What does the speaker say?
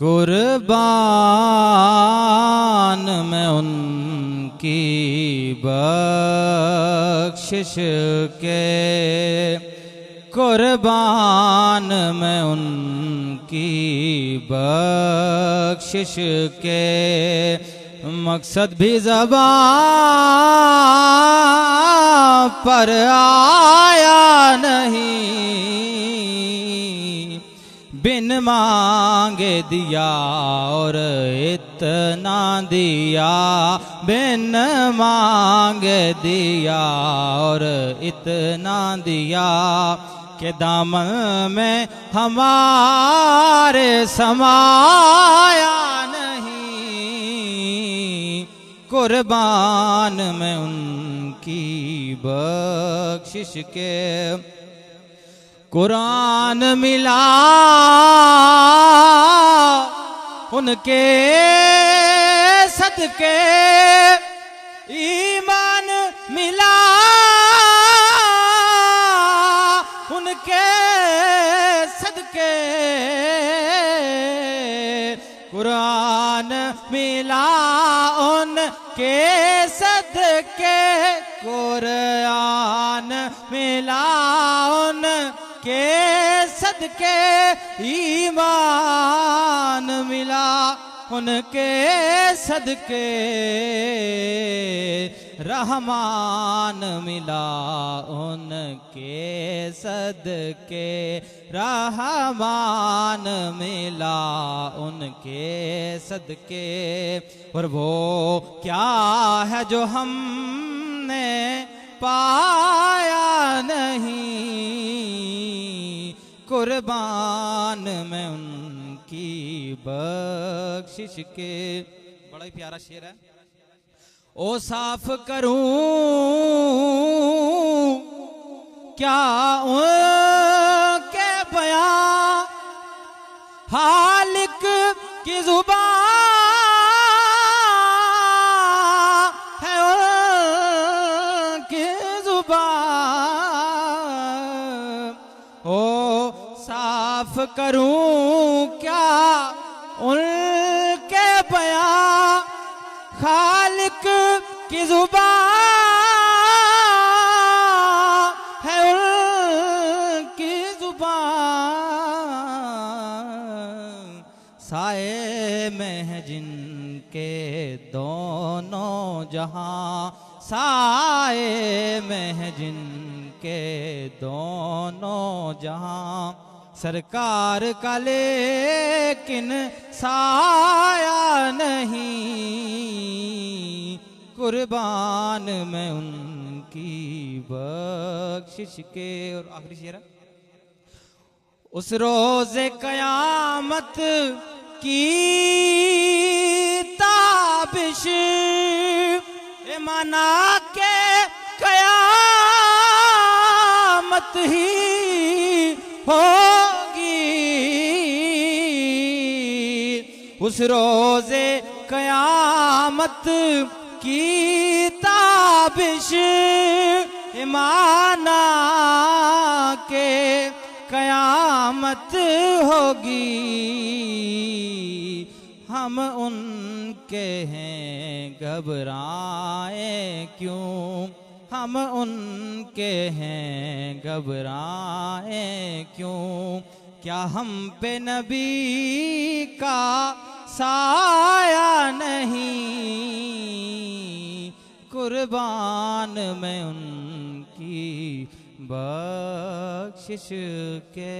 कुर्बान मैं उनकी बख्शिश के, कुर्बान मैं उनकी बख्शिश के। मकसद भी ज़बान पर आया नहीं, बिन मांगे दिया और इतना दिया, बिन मांगे दिया और इतना दिया कि दामन में हमारे समाया नहीं। कुर्बान मैं उनकी बख्शिश के। कुरान मिला उनके सदके, ईमान मिला उनके सदके। कुरान मिला उनके सदके, कुरान मिला उनके सदके, ईमान मिला उनके सदके। रहमान मिला उनके सदके, रहमान मिला उनके सदके। और वो क्या है जो हमने पाया नहीं, कुर्बान मैं उनकी बख्शिश के। बड़ा ही प्यारा शेर है। ओ साफ करूं क्या उनके बयां, हालिक की जुबान है उनकी जुबान। ओ साफ करूं क्या उनके बयां, खालिक की जुबान है उनकी जुबान। साए में है जिनके दोनों जहां, साए में है जिनके दोनों जहां। सरकार का लेकिन साया नहीं, कुर्बान मैं उनकी बख्शिश के। और आखिरी शेर है। उस रोज़े क़यामत की ताबिश, माना के क़यामत ही होगी। उस रोज़े क़यामत की ताबिश, माना के क़यामत होगी। हम उनके हैं घबराए क्यों, हम उनके हैं घबराए क्यों। क्या हम पे नबी का साया नहीं, कुर्बान मैं उनकी बख्शिश के।